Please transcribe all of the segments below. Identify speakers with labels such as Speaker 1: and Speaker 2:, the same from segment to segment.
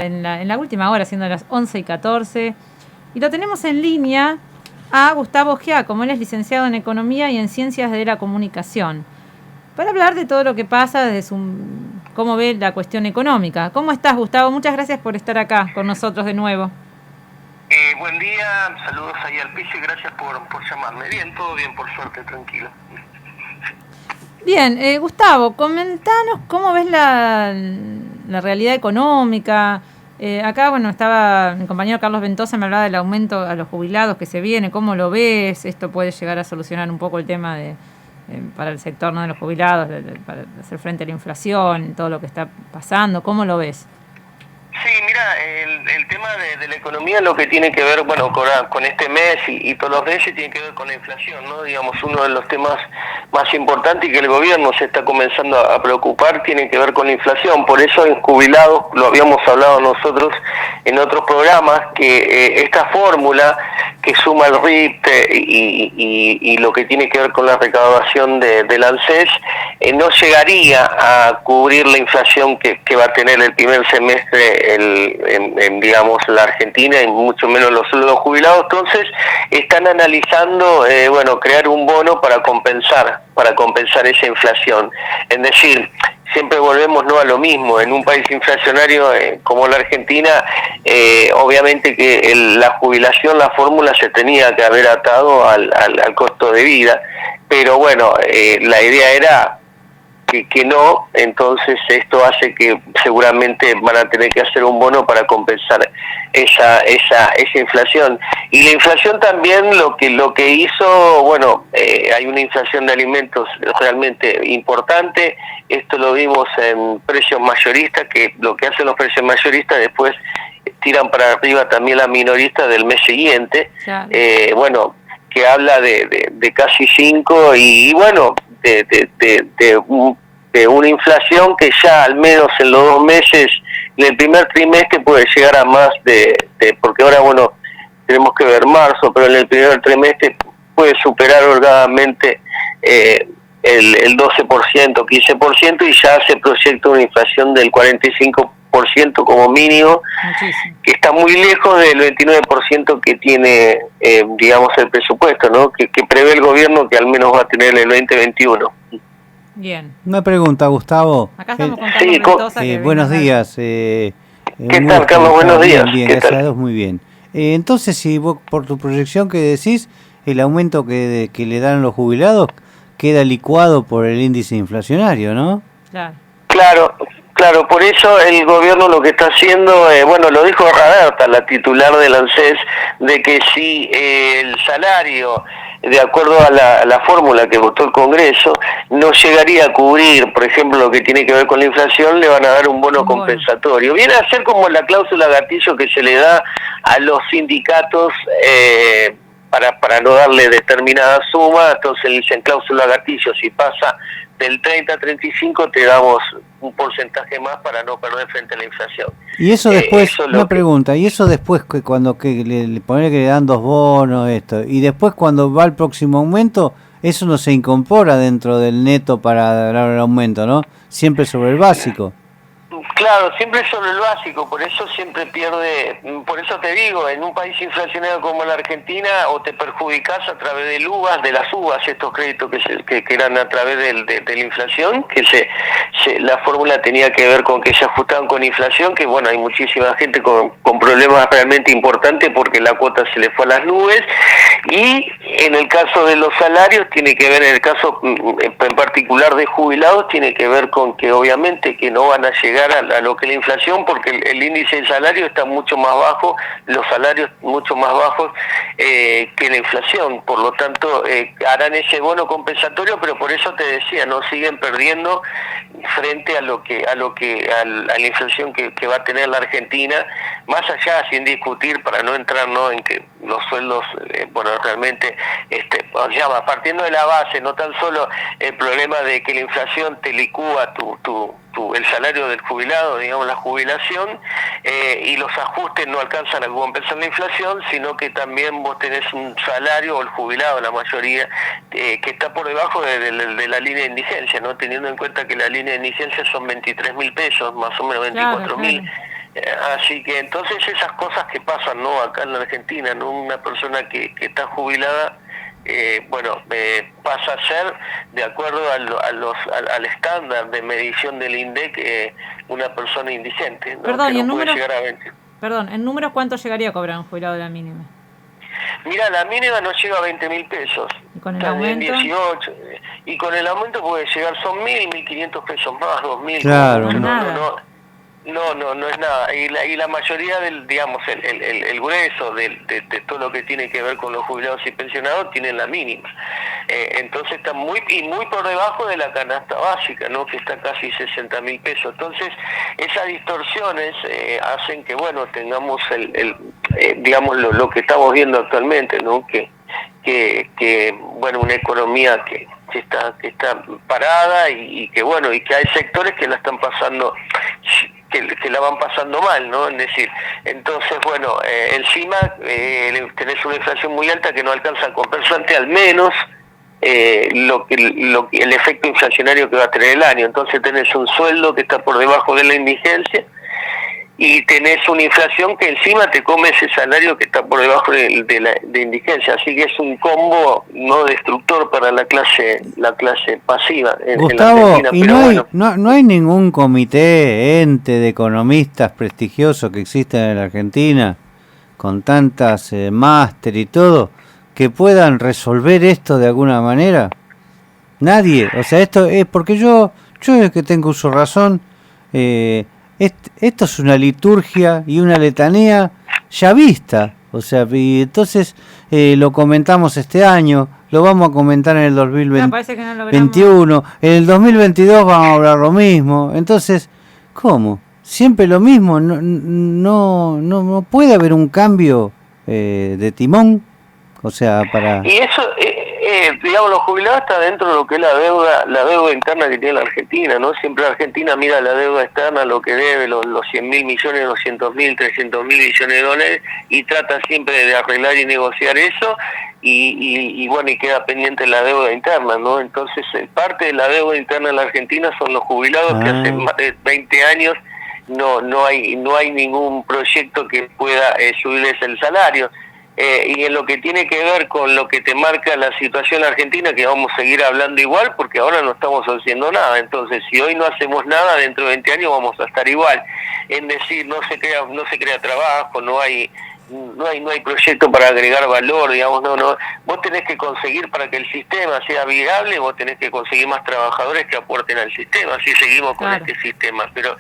Speaker 1: en la última hora, siendo las 11:14, y lo tenemos en línea a Gustavo Giacomo. Él es licenciado en Economía y en Ciencias de la Comunicación, para hablar de todo lo que pasa desde cómo ve la cuestión económica. ¿Cómo estás, Gustavo? Muchas gracias por estar acá con nosotros de nuevo.
Speaker 2: Buen día, saludos ahí al piso y gracias por llamarme. Bien, todo bien, por suerte, tranquilo.
Speaker 1: Bien, Gustavo, comentanos cómo ves la realidad económica. Acá, estaba mi compañero Carlos Ventosa, me hablaba del aumento a los jubilados que se viene. ¿Cómo lo ves? Esto puede llegar a solucionar un poco el tema para el sector, ¿no?, de los jubilados, para hacer frente a la inflación, todo lo que está pasando. ¿Cómo lo ves?
Speaker 2: Sí, mira, el tema de la economía, lo que tiene que ver, con este mes y todos los meses, tiene que ver con la inflación, ¿no? Digamos, uno de los temas más importantes y que el gobierno se está comenzando a preocupar tiene que ver con la inflación. Por eso en jubilados, lo habíamos hablado nosotros en otros programas, que esta fórmula que suma el RIT y lo que tiene que ver con la recaudación del ANSES, no llegaría a cubrir la inflación que va a tener el primer semestre digamos, la Argentina, y mucho menos los jubilados. Entonces están analizando crear un bono para compensar esa inflación. Es decir, siempre volvemos a lo mismo. En un país inflacionario como la Argentina, obviamente que la jubilación, la fórmula se tenía que haber atado al costo de vida, pero la idea era que no. Entonces esto hace que seguramente van a tener que hacer un bono para compensar esa inflación. Y la inflación también lo que hizo, hay una inflación de alimentos realmente importante. Esto lo vimos en precios mayoristas, que lo que hacen los precios mayoristas después tiran para arriba también la minorista del mes siguiente. Claro. Que habla de casi 5 y de una inflación que ya al menos en los 2 meses, en el primer trimestre puede llegar a más porque ahora tenemos que ver marzo, pero en el primer trimestre puede superar holgadamente el 12%, 15%, y ya se proyecta una inflación del 45% como mínimo. Muchísimo. Que está muy lejos del 29% que tiene, digamos, el presupuesto, ¿no? Que prevé el gobierno, que al menos va a tener el 2021.
Speaker 1: Bien.
Speaker 3: Una pregunta, Gustavo.
Speaker 1: Acá estamos con Carlos Ventosa,
Speaker 3: buenos días.
Speaker 2: ¿Qué tal, Carlos? Buenos días.
Speaker 3: Bien, gracias a Dios, muy bien. Entonces, si vos, por tu proyección que decís, el aumento que le dan a los jubilados queda licuado por el índice inflacionario, ¿no?
Speaker 2: Claro, por eso el gobierno lo que está haciendo, lo dijo Raberta, la titular del ANSES, de que si el salario, de acuerdo a la fórmula que votó el Congreso, no llegaría a cubrir, por ejemplo, lo que tiene que ver con la inflación, le van a dar un bono compensatorio. Viene a ser como la cláusula gatillo que se le da a los sindicatos para no darle determinada suma. Entonces le dicen cláusula gatillo: si pasa del 30 a 35 te damos un porcentaje más para no perder frente a la inflación.
Speaker 3: Y eso después, pregunta, y eso después que cuando le ponen que le dan 2 bonos, y después cuando va el próximo aumento, eso no se incorpora dentro del neto para dar el aumento, ¿no? Siempre sobre el básico.
Speaker 2: Claro, siempre sobre el básico, por eso siempre pierde. Por eso te digo, en un país inflacionario como la Argentina, o te perjudicás a través de las uvas, estos créditos que eran a través de la inflación, que la fórmula tenía que ver con que se ajustaban con inflación, que hay muchísima gente con problemas realmente importantes porque la cuota se le fue a las nubes. Y en el caso de los salarios, tiene que ver, en el caso en particular de jubilados, tiene que ver con que obviamente que no van a llegar a lo que es la inflación, porque el índice de salario está mucho más bajo, los salarios mucho más bajos que la inflación. Por lo tanto, harán ese bono compensatorio, pero por eso te decía, no siguen perdiendo frente a la inflación que va a tener la Argentina, más allá, sin discutir, para no entrar en que los sueldos, realmente, partiendo de la base, no tan solo el problema de que la inflación te licúa el salario del jubilado, digamos, la jubilación, y los ajustes no alcanzan a compensar la inflación, sino que también vos tenés un salario, o el jubilado, la mayoría, que está por debajo de la línea de indigencia, ¿no? Teniendo en cuenta que la línea de indigencia son 23.000 pesos, más o menos 24.000. Claro. Así que entonces esas cosas que pasan, ¿no? Acá en la Argentina, ¿no? Una persona que está jubilada, pasa a ser, de acuerdo al estándar de medición del INDEC, una persona indigente, ¿no?
Speaker 1: Perdón,
Speaker 2: que
Speaker 1: ¿y
Speaker 2: no puede llegar a 20.
Speaker 1: Perdón, ¿en números cuánto llegaría a cobrar un jubilado de la mínima?
Speaker 2: Mira, la mínima no llega a 20.000 pesos.
Speaker 1: ¿Y con el aumento?
Speaker 2: 18, y con el aumento puede llegar, son 1.500 pesos más, 2.000.
Speaker 3: Claro,
Speaker 2: No es nada. Y la mayoría del, digamos, el grueso de todo lo que tiene que ver con los jubilados y pensionados tienen la mínima. Entonces está muy por debajo de la canasta básica, ¿no? Que está casi 60.000 pesos. Entonces esas distorsiones hacen que, bueno, tengamos digamos, lo que estamos viendo actualmente, ¿no? Que bueno, una economía que está parada y que, bueno, y que hay sectores que la están pasando, que la van pasando mal, ¿no? Es decir, entonces, bueno, encima tenés una inflación muy alta que no alcanza a compensarte al menos el efecto inflacionario que va a tener el año. Entonces tenés un sueldo que está por debajo de la indigencia y tenés una inflación que encima te come ese salario que está por debajo de indigencia. Así que es un combo no destructor para la clase pasiva
Speaker 3: Gustavo,
Speaker 2: en la Argentina.
Speaker 3: ¿y
Speaker 2: pero
Speaker 3: no hay ningún comité, ente de economistas prestigioso que exista en la Argentina, con tantas máster y todo, que puedan resolver esto de alguna manera? Nadie. O sea, esto es porque yo es que tengo uso razón. Esto es una liturgia y una letanía ya vista, o sea, y entonces lo comentamos este año, lo vamos a comentar en el 2021, en el 2022 vamos a hablar lo mismo, entonces, ¿cómo? ¿Siempre lo mismo? No puede haber un cambio de timón, o sea, para...
Speaker 2: Y eso... digamos, los jubilados está dentro de lo que es la deuda interna que tiene la Argentina, ¿no? Siempre la Argentina mira la deuda externa, lo que debe, los 100.000 millones, 200.000, 300.000 millones de dólares, y trata siempre de arreglar y negociar eso, y bueno, y queda pendiente la deuda interna, ¿no? Entonces, parte de la deuda interna en la Argentina son los jubilados que hace más de 20 años no hay ningún proyecto que pueda subirles el salario. Y en lo que tiene que ver con lo que te marca la situación argentina, que vamos a seguir hablando igual, porque ahora no estamos haciendo nada. Entonces, si hoy no hacemos nada, dentro de 20 años vamos a estar igual. Es decir, no se crea trabajo, no hay proyecto para agregar valor, digamos, no. Vos tenés que conseguir, para que el sistema sea viable, vos tenés que conseguir más trabajadores que aporten al sistema. Así seguimos con este sistema, pero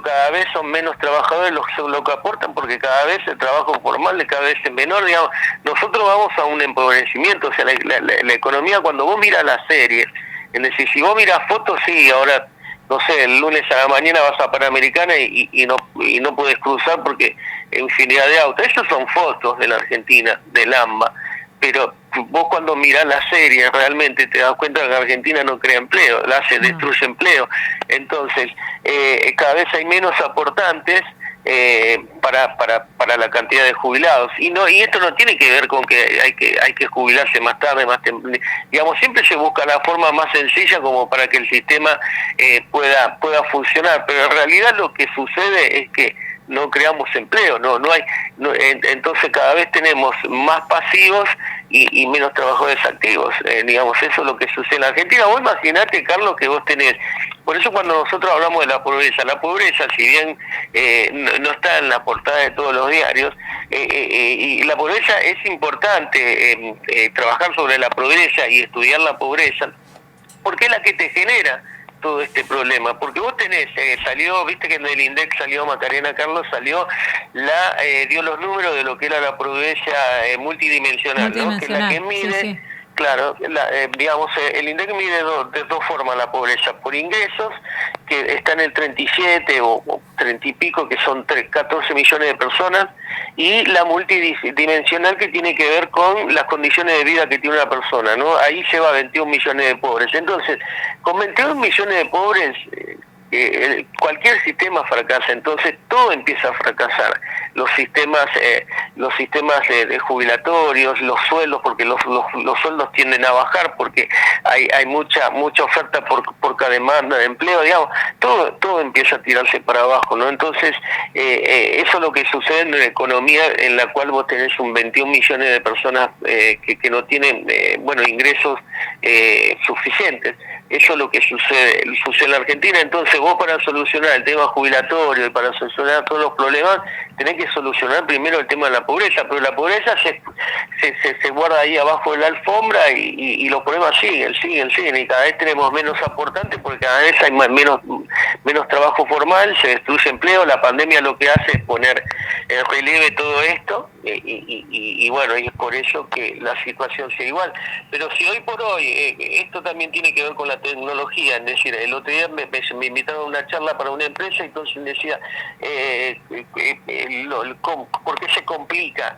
Speaker 2: cada vez son menos trabajadores los que aportan, porque cada vez el trabajo formal es cada vez menor, digamos. Nosotros vamos a un empobrecimiento, o sea, la economía, cuando vos miras la serie, es decir, si vos miras fotos, sí, ahora, no sé, el lunes a la mañana vas a Panamericana y no puedes cruzar porque infinidad de autos. Esas son fotos de la Argentina, del AMBA, pero vos cuando mirás la serie realmente te das cuenta que la Argentina no crea empleo, destruye empleo. Entonces, cada vez hay menos aportantes para la cantidad de jubilados, y esto no tiene que ver con que hay que jubilarse más tarde, digamos, siempre se busca la forma más sencilla como para que el sistema pueda funcionar, pero en realidad lo que sucede es que no creamos empleo, entonces cada vez tenemos más pasivos y menos trabajadores activos, digamos, eso es lo que sucede en la Argentina. Vos imaginate, Carlos, que vos tenés, por eso cuando nosotros hablamos de la pobreza, si bien no está en la portada de todos los diarios, y la pobreza es importante, trabajar sobre la pobreza y estudiar la pobreza, porque es la que te genera todo este problema, porque vos tenés, viste que en el INDEC salió Macarena Carlos, dio los números de lo que era la pobreza multidimensional, ¿no? Que es la que mide, sí. Claro, digamos, el INDEC mide de dos formas la pobreza: por ingresos, que está en el 37 o 30 y pico, que son 14 millones de personas, y la multidimensional, que tiene que ver con las condiciones de vida que tiene una persona, ¿no? Ahí lleva 21 millones de pobres. Entonces, con 21 millones de pobres, cualquier sistema fracasa, entonces todo empieza a fracasar. Los sistemas los sistemas de jubilatorios, los sueldos, porque los sueldos tienden a bajar porque hay mucha oferta por cada demanda de empleo, digamos, todo empieza a tirarse para abajo, ¿no? Entonces, eso es lo que sucede en una economía en la cual vos tenés un 21 millones de personas que no tienen, ingresos suficientes. Eso es lo que sucede en la Argentina. Entonces vos, para solucionar el tema jubilatorio y para solucionar todos los problemas, tenés que solucionar primero el tema de la pobreza, pero la pobreza se guarda ahí abajo de la alfombra y los problemas siguen, y cada vez tenemos menos aportantes porque cada vez hay menos trabajo formal, se destruye empleo. La pandemia lo que hace es poner en relieve todo esto y es por eso que la situación sigue igual. Pero si hoy por hoy, esto también tiene que ver con la tecnología, es decir, el otro día me invitaron a una charla para una empresa y entonces decía, ¿por qué se complica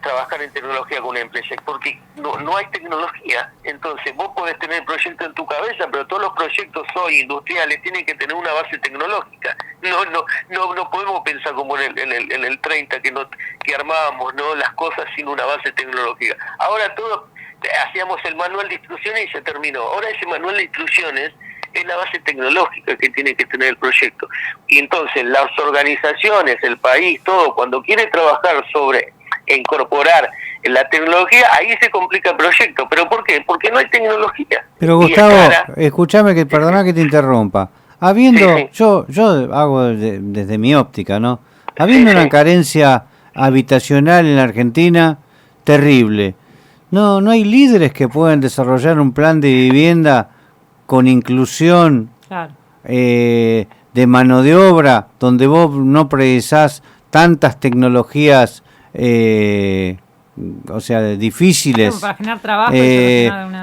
Speaker 2: trabajar en tecnología con una empresa? Porque no hay tecnología. Entonces vos podés tener proyectos en tu cabeza, pero todos los proyectos hoy industriales tienen que tener una base tecnológica. No podemos pensar como en el 30 que armábamos, ¿no?, las cosas sin una base tecnológica. Ahora todo hacíamos el manual de instrucciones y se terminó. Ahora ese manual de instrucciones es la base tecnológica que tiene que tener el proyecto. Y entonces las organizaciones, el país, todo, cuando quiere trabajar sobre incorporar la tecnología, ahí se complica el proyecto. ¿Pero por qué? Porque no hay tecnología.
Speaker 3: Pero Gustavo, escúchame, perdona que te interrumpa. Habiendo, sí. Yo hago desde mi óptica, ¿no? Habiendo una carencia habitacional en la Argentina terrible, no hay líderes que puedan desarrollar un plan de vivienda con inclusión, claro, de mano de obra, donde vos no precisás tantas tecnologías, difíciles. Para generar trabajo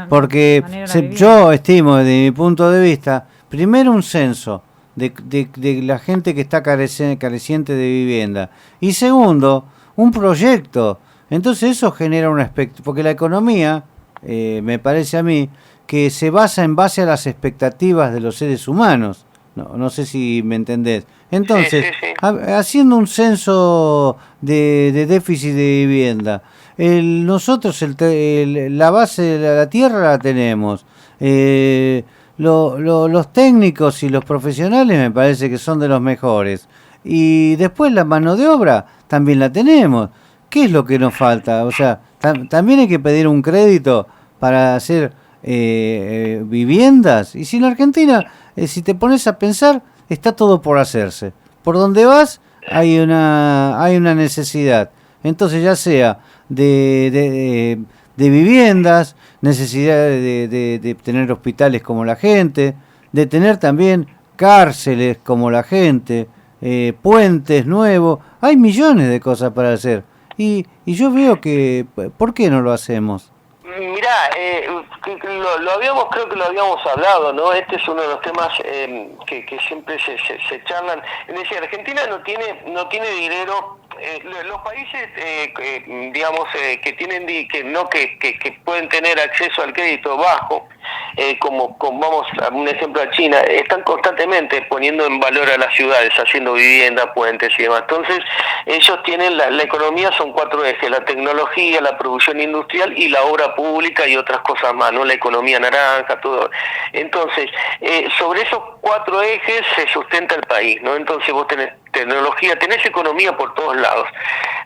Speaker 3: porque yo estimo, desde mi punto de vista, primero un censo de la gente que está careciente de vivienda, y segundo, un proyecto. Entonces eso genera un aspecto, porque la economía, me parece a mí, que se basa en base a las expectativas de los seres humanos. No sé si me entendés. Entonces, sí. Haciendo un censo de déficit de vivienda, nosotros la base de la tierra la tenemos. Los técnicos y los profesionales me parece que son de los mejores. Y después la mano de obra también la tenemos. ¿Qué es lo que nos falta? O sea, también hay que pedir un crédito para hacer viviendas. Y si en la Argentina, si te pones a pensar, está todo por hacerse. Por donde vas hay una necesidad. Entonces, ya sea de viviendas, necesidad de tener hospitales como la gente, de tener también cárceles como la gente, puentes nuevos. Hay millones de cosas para hacer. Y yo veo que, ¿por qué no lo hacemos?
Speaker 2: Mirá, creo que lo habíamos hablado, ¿no? Este es uno de los temas que siempre se charlan. Es decir, Argentina no tiene dinero. Los países, que tienen que pueden tener acceso al crédito bajo, como vamos a un ejemplo a China, están constantemente poniendo en valor a las ciudades, haciendo viviendas, puentes y demás. Entonces, ellos tienen la economía, son 4 ejes: la tecnología, la producción industrial y la obra pública y otras cosas más, ¿no? La economía naranja, todo. Entonces, sobre esos 4 ejes se sustenta el país, ¿no? Entonces vos tenés tecnología, tenés economía por todos lados.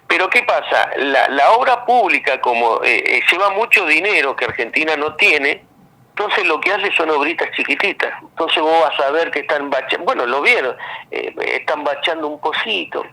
Speaker 2: Pero ¿qué pasa? La obra pública, como lleva mucho dinero que Argentina no tiene, entonces lo que hace son obritas chiquititas. Entonces vos vas a ver que están bachando, bueno, lo vieron, están bachando un pocito.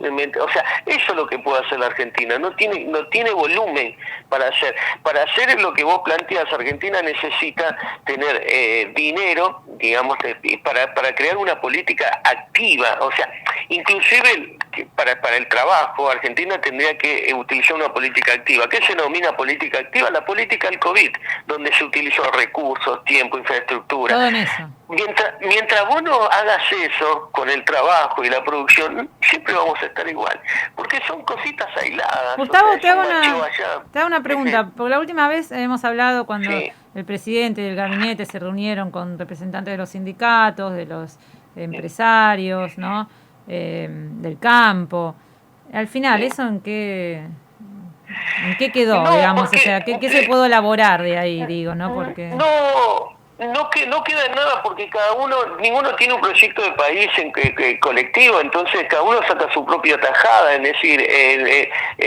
Speaker 2: O sea, eso es lo que puede hacer la Argentina. No tiene volumen para hacer. Para hacer lo que vos planteas, Argentina necesita tener dinero, digamos, para crear una política activa. O sea, inclusive para el trabajo, Argentina tendría que utilizar una política activa. ¿Qué se denomina política activa? La política del COVID, donde se utilizó recursos, tiempo, infraestructura.
Speaker 1: Todo en eso.
Speaker 2: Mientras vos no hagas eso con el trabajo y la producción, siempre vamos a estar igual, porque son cositas aisladas.
Speaker 1: Gustavo, te hago una pregunta, porque la última vez hemos hablado cuando el presidente y el gabinete se reunieron con representantes de los sindicatos, de los empresarios, ¿no? Del campo. al final, ¿eso en qué quedó, no, digamos? Porque, o sea, ¿qué se pudo elaborar de ahí, digo, no? Porque...
Speaker 2: No queda en nada porque ninguno tiene un proyecto de país colectivo, entonces cada uno saca su propia tajada, es decir,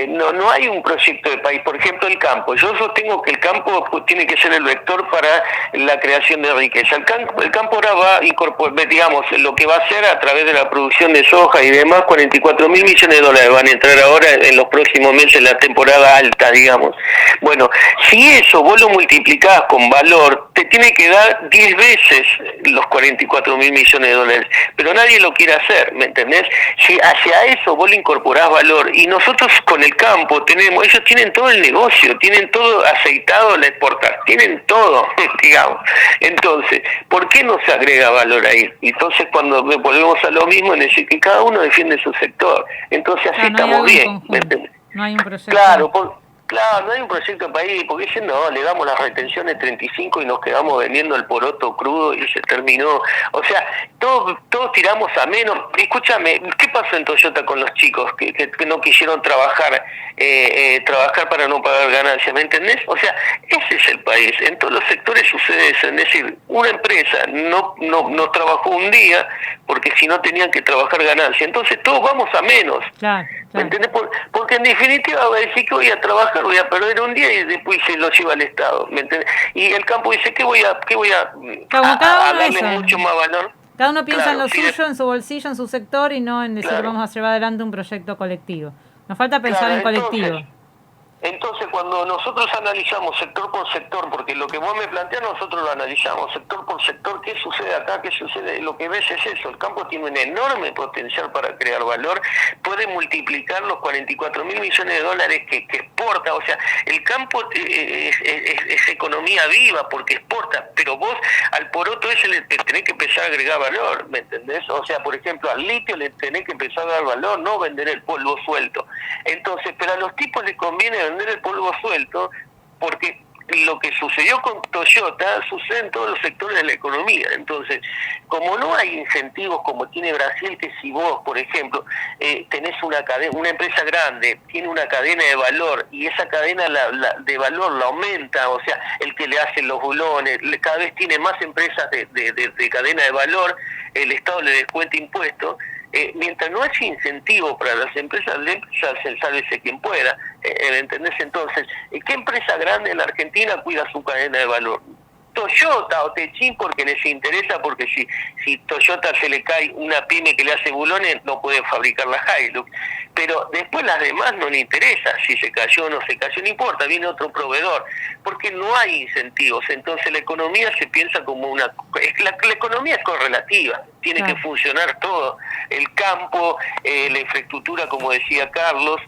Speaker 2: no hay un proyecto de país. Por ejemplo, el campo. Yo sostengo que el campo tiene que ser el vector para la creación de riqueza. El campo ahora va a incorporar, digamos, lo que va a hacer a través de la producción de soja y demás, 44.000 millones de dólares van a entrar ahora en los próximos meses, en la temporada alta, digamos. Bueno, si eso vos lo multiplicás con valor, te tiene que dar 10 veces los 44.000 millones de dólares, pero nadie lo quiere hacer, ¿me entendés? Si hacia eso vos le incorporás valor, y nosotros con el campo ellos tienen todo el negocio, tienen todo aceitado la exportar, tienen todo, digamos. Entonces, ¿por qué no se agrega valor ahí? Entonces, cuando volvemos a lo mismo, es decir, que cada uno defiende su sector, entonces así estamos bien, ¿me entendés?
Speaker 1: No hay un proyecto.
Speaker 2: Claro, no hay un proyecto de país, porque dicen, no, le damos las retenciones 35 y nos quedamos vendiendo el poroto crudo y se terminó. O sea, todos tiramos a menos. Escúchame, ¿qué pasó en Toyota con los chicos que no quisieron trabajar para no pagar ganancias? ¿Me entendés? O sea, ese es el país. En todos los sectores sucede eso. Es decir, una empresa no trabajó un día porque si no tenían que trabajar ganancias. Entonces todos vamos a menos.
Speaker 1: Claro.
Speaker 2: ¿Me entendés? Porque en definitiva va a decir que voy a trabajar, voy a perder un día y después se lo lleva al Estado, ¿me entendés? Y el campo dice que voy a darle mucho más valor.
Speaker 1: Cada uno piensa en lo suyo, en su bolsillo, en su sector y no en decir vamos a llevar adelante un proyecto colectivo. Nos falta pensar en colectivo.
Speaker 2: Entonces, cuando nosotros analizamos sector por sector, porque lo que vos me planteas nosotros lo analizamos sector por sector, ¿qué sucede acá? ¿Qué sucede? Lo que ves es eso, el campo tiene un enorme potencial para crear valor, puede multiplicar los 44.000 millones de dólares que exporta, o sea, el campo es economía viva porque exporta, pero vos al poroto ese le tenés que empezar a agregar valor, ¿me entendés? O sea, por ejemplo, al litio le tenés que empezar a dar valor, no vender el polvo suelto. Entonces, pero a los tipos les conviene vender el polvo suelto porque lo que sucedió con Toyota sucede en todos los sectores de la economía. Entonces, como no hay incentivos como tiene Brasil, que si vos, por ejemplo, tenés una empresa grande, tiene una cadena de valor y esa cadena de valor la aumenta, o sea, el que le hace los bulones, cada vez tiene más empresas de cadena de valor, el Estado le descuenta impuestos. Mientras no haya incentivo para las empresas, ya se sálvese quien pueda, ¿entendés? Entonces, ¿qué empresa grande en la Argentina cuida su cadena de valor? Toyota o Techín porque les interesa, porque si Toyota se le cae una pyme que le hace bulones, no pueden fabricar la Hilux. Pero después las demás no le interesa, si se cayó o no se cayó, no importa, viene otro proveedor, porque no hay incentivos. Entonces la economía se piensa como la economía es correlativa, tiene que funcionar todo, el campo, la infraestructura, como decía Carlos,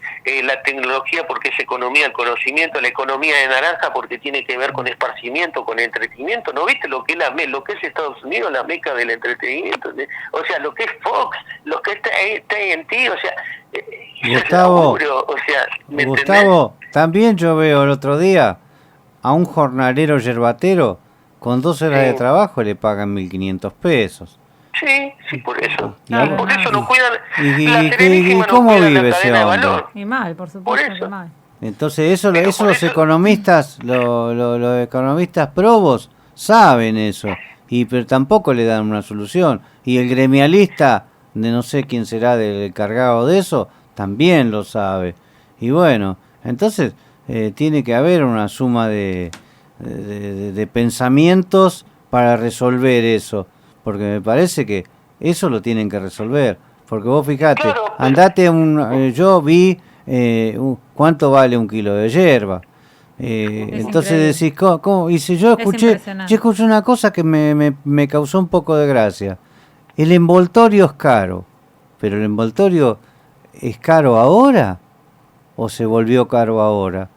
Speaker 2: la tecnología porque es economía del conocimiento, la economía de naranja porque tiene que ver con esparcimiento, con entretenimiento. ¿No viste lo que es lo que es Estados Unidos, la meca del entretenimiento? O sea, lo que es Fox, lo que es TNT, o sea,
Speaker 3: Gustavo, también yo veo el otro día a un jornalero yerbatero con 2 horas de trabajo le pagan 1.500 pesos.
Speaker 2: Sí, por eso. Por eso no cuidan.
Speaker 3: ¿Y cómo vive ese hombre?
Speaker 1: Y mal, por supuesto, que mal.
Speaker 3: Entonces eso los economistas, los economistas probos saben eso, pero tampoco le dan una solución. Y el gremialista, de no sé quién será del encargado de eso, también lo sabe. Y bueno, entonces tiene que haber una suma de pensamientos para resolver eso, porque me parece que eso lo tienen que resolver. Porque vos fijate, andate yo vi cuánto vale 1 kilo de yerba. Entonces decís, ¿cómo? Y si yo escuché una cosa que me causó un poco de gracia. El envoltorio es caro, pero el envoltorio ¿es caro ahora? ¿O se volvió caro ahora?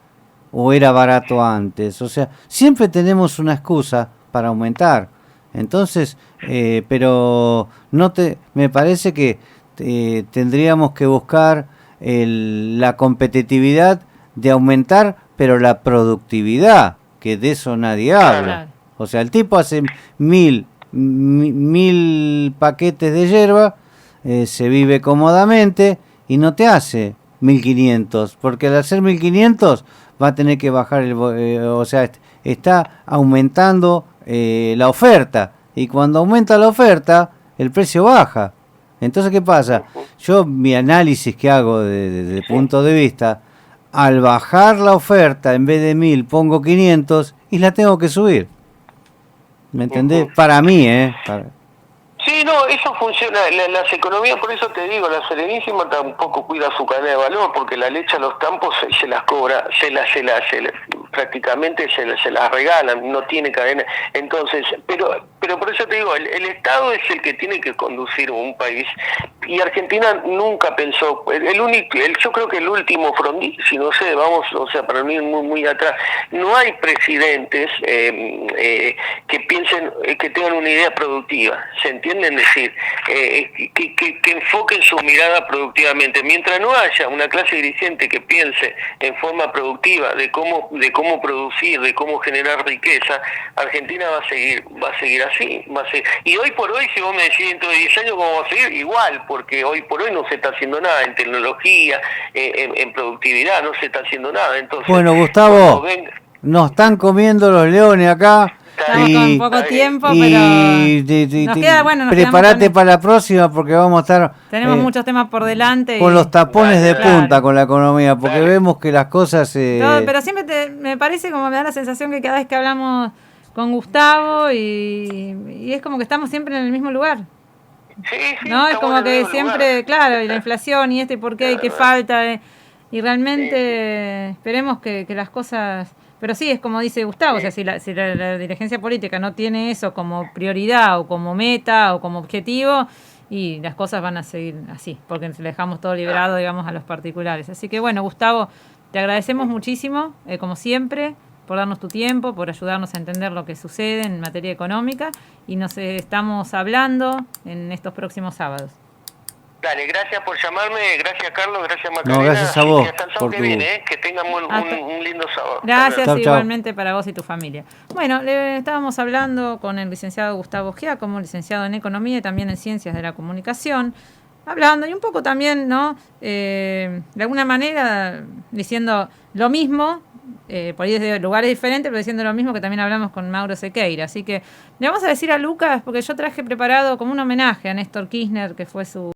Speaker 3: ¿O era barato antes? O sea, siempre tenemos una excusa para aumentar. Entonces, pero me parece que tendríamos que buscar la competitividad de aumentar, pero la productividad, que de eso nadie habla. Claro. O sea, el tipo hace 1.000 paquetes de yerba, se vive cómodamente y no te hace 1.500, porque al hacer 1.500 va a tener que bajar o sea, está aumentando la oferta, y cuando aumenta la oferta, el precio baja. Entonces, ¿qué pasa? Yo, mi análisis que hago desde punto de vista, al bajar la oferta, en vez de 1.000 pongo 500 y la tengo que subir. ¿Me entendés? Para mí,
Speaker 2: Sí, no, eso funciona, las economías, por eso te digo, la Serenísima tampoco cuida su cadena de valor, porque la leche a los campos se las cobra, prácticamente se las regalan, no tiene cadena. Entonces, pero por eso te digo, el Estado es el que tiene que conducir un país, y Argentina nunca pensó, yo creo que el último Frondizi, no sé, vamos, o sea, para mí muy atrás, no hay presidentes que piensen, que tengan una idea productiva, ¿se entiende? Es decir, que enfoquen su mirada productivamente. Mientras no haya una clase dirigente que piense en forma productiva de cómo producir, de cómo generar riqueza, Argentina va a seguir así, Y hoy por hoy, si vos me decís dentro de 10 años cómo va a seguir, igual, porque hoy por hoy no se está haciendo nada en tecnología, en productividad, no se está haciendo nada. Entonces,
Speaker 3: bueno, Gustavo, nos están comiendo los leones acá.
Speaker 1: Estamos con poco tiempo, pero nos queda, bueno,
Speaker 3: prepárate para la próxima, porque vamos a estar...
Speaker 1: Tenemos muchos temas por delante.
Speaker 3: Con los tapones de punta con la economía, porque vemos que las cosas...
Speaker 1: pero siempre me parece, como me da la sensación que cada vez que hablamos con Gustavo, y es como que estamos siempre en el mismo lugar.
Speaker 2: Sí,
Speaker 1: ¿no? Es como que siempre, claro, y la inflación, y por qué, y qué falta, y realmente esperemos que las cosas... Pero sí, es como dice Gustavo, o sea, si la dirigencia política no tiene eso como prioridad o como meta o como objetivo, y las cosas van a seguir así, porque le dejamos todo liberado, digamos, a los particulares. Así que bueno, Gustavo, te agradecemos muchísimo, como siempre, por darnos tu tiempo, por ayudarnos a entender lo que sucede en materia económica, y nos estamos hablando en estos próximos sábados.
Speaker 2: Dale, gracias por llamarme, gracias Carlos, gracias Macarena.
Speaker 3: No, gracias a vos.
Speaker 2: Hasta el sábado que viene, que tengan un lindo sábado.
Speaker 1: Gracias, igualmente para vos y tu familia. Bueno, estábamos hablando con el licenciado Gustavo Giacomo, licenciado en Economía y también en Ciencias de la Comunicación, hablando y un poco también, ¿no? De alguna manera diciendo lo mismo, por ahí desde lugares diferentes, pero diciendo lo mismo que también hablamos con Mauro Sequeira. Así que le vamos a decir a Lucas, porque yo traje preparado como un homenaje a Néstor Kirchner, que fue su